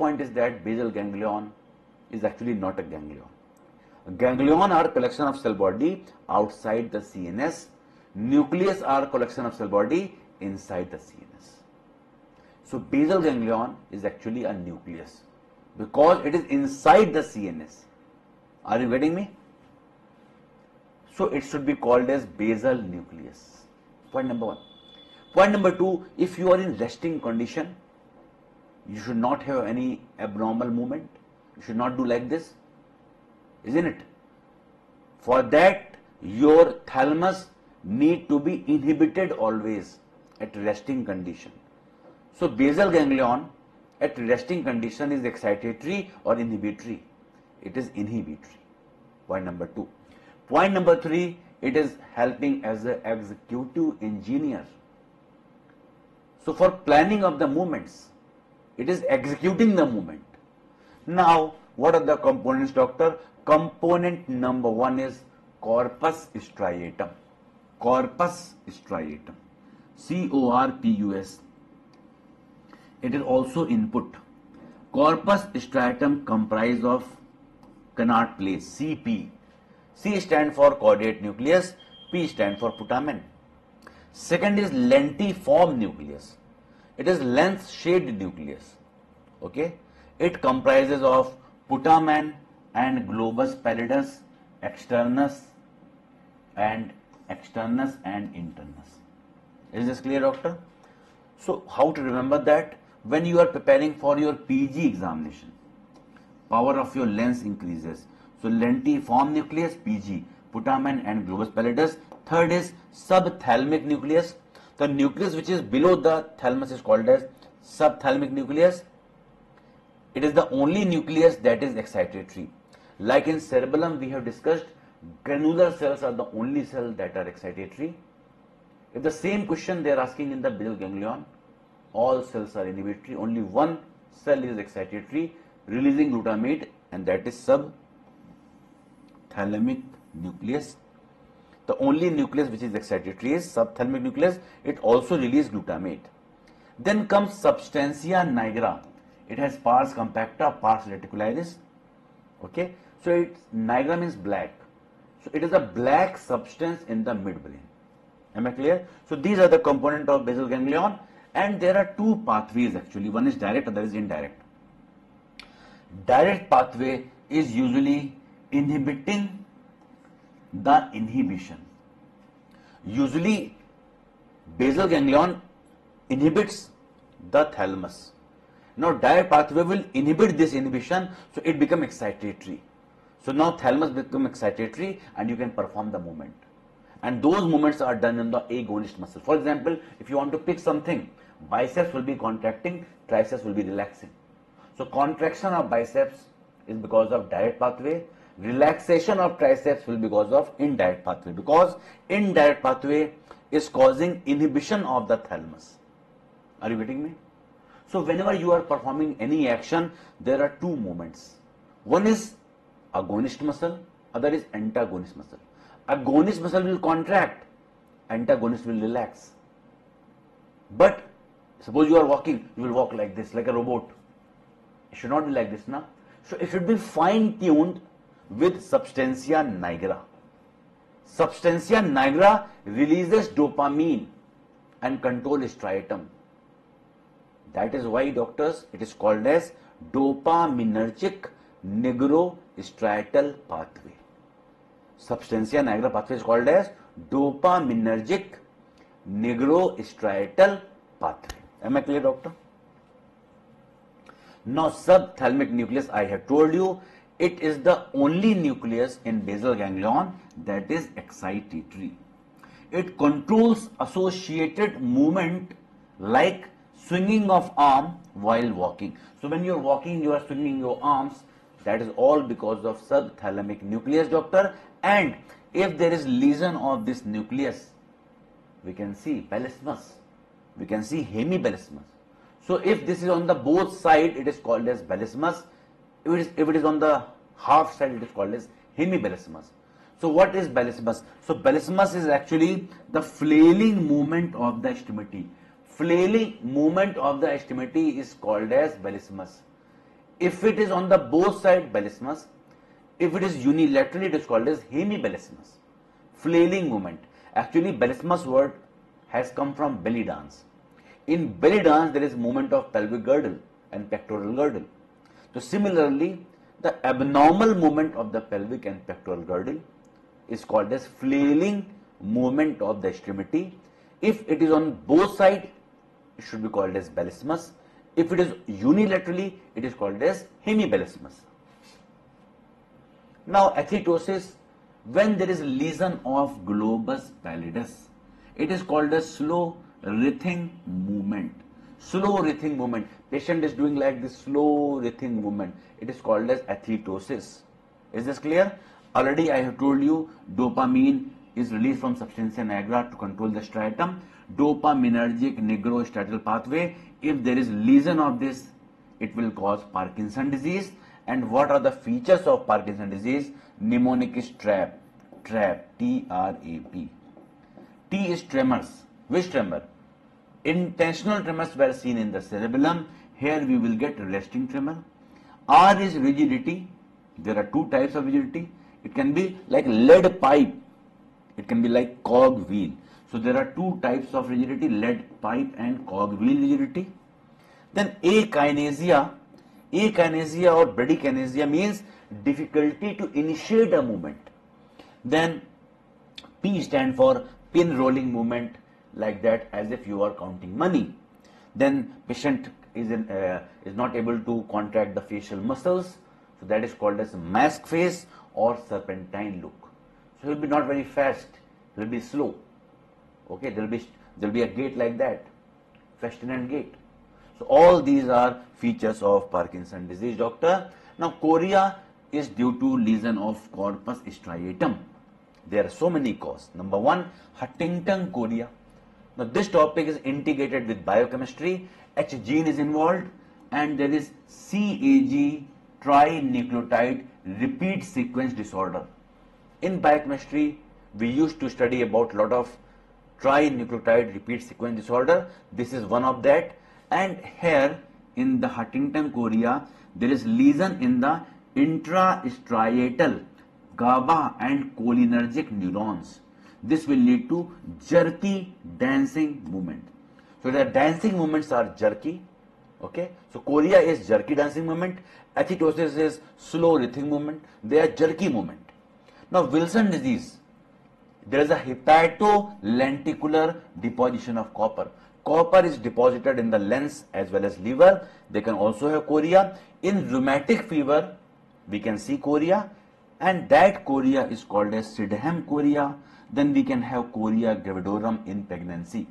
point is that basal ganglion is actually not a ganglion. Ganglion are collection of cell body outside the CNS. Nucleus are collection of cell body inside the CNS. So basal ganglion is actually a nucleus because it is inside the CNS. Are you getting me? So it should be called as basal nucleus. Point number one. Point number two, if you are in resting condition, you should not have any abnormal movement. You should not do like this, isn't it? For that, your thalamus need to be inhibited always at resting condition. So basal ganglion at resting condition is excitatory or inhibitory? It is inhibitory. Point number two. Point number three, it is helping as an executive engineer. So for planning of the movements, it is executing the movement. Now, what are the components, doctor? Component number one is corpus striatum. Corpus striatum. C-O-R-P-U-S. It is also input. Corpus striatum comprised of Carnot place, CP. C stand for caudate nucleus, P stand for putamen. Second is lentiform nucleus. It is lens-shaped nucleus. Okay, it comprises of putamen and globus pallidus, externus and internus. Is this clear, doctor? So how to remember that? When you are preparing for your PG examination, power of your lens increases. So lentiform nucleus, PG, putamen and globus pallidus. Third is subthalamic nucleus. The nucleus which is below the thalamus is called as subthalamic nucleus. It is the only nucleus that is excitatory. Like in cerebellum we have discussed, granular cells are the only cells that are excitatory. If the same question they are asking in the basal ganglion, all cells are inhibitory, only one cell is excitatory, releasing glutamate, and that is subthalamic nucleus. The only nucleus which is excitatory is subthalamic nucleus. It also releases glutamate. Then comes substantia nigra. It has pars compacta, pars reticularis. Okay, so nigra means black. So it is a black substance in the midbrain. Am I clear? So these are the components of basal ganglion, and there are two pathways actually. One is direct, other is indirect. Direct pathway is usually inhibiting the inhibition. Usually basal ganglion inhibits the thalamus. Now direct pathway will inhibit this inhibition, so it becomes excitatory. So now thalamus becomes excitatory and you can perform the movement. And those movements are done in the agonist muscle. For example, if you want to pick something, biceps will be contracting, triceps will be relaxing. So contraction of biceps is because of direct pathway. Relaxation of triceps will be because of indirect pathway, because indirect pathway is causing inhibition of the thalamus. Are you getting me? So whenever you are performing any action, there are two movements. One is agonist muscle, other is antagonist muscle. Agonist muscle will contract, antagonist will relax. But suppose you are walking, you will walk like this, like a robot. It should not be like this, na? So it should be fine-tuned with substantia nigra. Substantia nigra releases dopamine and control striatum. That is why, doctors, it is called as dopaminergic nigrostriatal pathway. Substantia nigra pathway is called as dopaminergic nigrostriatal pathway. Am I clear, doctor? Now subthalamic nucleus, I have told you, it is the only nucleus in basal ganglion that is excitatory. It controls associated movement like swinging of arm while walking. So when you are walking, you are swinging your arms. That is all because of subthalamic nucleus, doctor. And if there is lesion of this nucleus, we can see balismus, we can see hemibalismus. So if this is on the both side, it is called as balismus. If it is on the half side, it is called as hemibalismus. So what is balismus? So balismus is actually the flailing movement of the extremity. Flailing movement of the extremity is called as balismus. If it is on the both side, balismus. If it is unilaterally, it is called as hemibalismus. Flailing movement. Actually, balismus word has come from belly dance. In belly dance, there is movement of pelvic girdle and pectoral girdle. So similarly, the abnormal movement of the pelvic and pectoral girdle is called as flailing movement of the extremity. If it is on both sides, it should be called as balismus. If it is unilaterally, it is called as hemibalismus. Now, athetosis, when there is lesion of globus pallidus, it is called as slow writhing movement. Slow writhing movement. Patient is doing like this slow writhing movement. It is called as athetosis. Is this clear? Already I have told you dopamine is released from substantia nigra to control the striatum. Dopaminergic nigrostriatal pathway. If there is lesion of this, it will cause Parkinson disease. And what are the features of Parkinson disease? Mnemonic is trap, T-R-A-P. T is tremors. Which tremor? Intentional tremors were seen in the cerebellum. Here we will get resting tremor. R is rigidity. There are two types of rigidity. It can be like lead pipe. It can be like cog wheel. So there are two types of rigidity, lead pipe and cog wheel rigidity. Then akinesia. Akinesia or bradykinesia means difficulty to initiate a movement. Then P stand for pin rolling movement, like that, as if you are counting money. Then patient is not able to contract the facial muscles, so that is called as mask face or serpentine look. So he will be not very fast, he will be slow. Okay, there will be a gait like that, Festinant gait. So all these are features of Parkinson disease, doctor. Now chorea is due to lesion of corpus striatum. There are so many causes. Number one, Huntington chorea. Now this topic is integrated with biochemistry. H gene is involved, and there is CAG, trinucleotide repeat sequence disorder. In biochemistry, we used to study about a lot of trinucleotide repeat sequence disorder. This is one of that. And here in the Huntington chorea, there is lesion in the intrastriatal GABA and cholinergic neurons. This will lead to jerky dancing movement. So the dancing movements are jerky. Okay, so chorea is jerky dancing movement. Athetosis is slow writhing movement. They are jerky movement. Now Wilson disease, there is a hepatolenticular deposition of copper. Copper is deposited in the lens as well as liver. They can also have chorea. In rheumatic fever, we can see chorea, and that chorea is called as Sydenham chorea. Then we can have chorea gravidorum in pregnancy.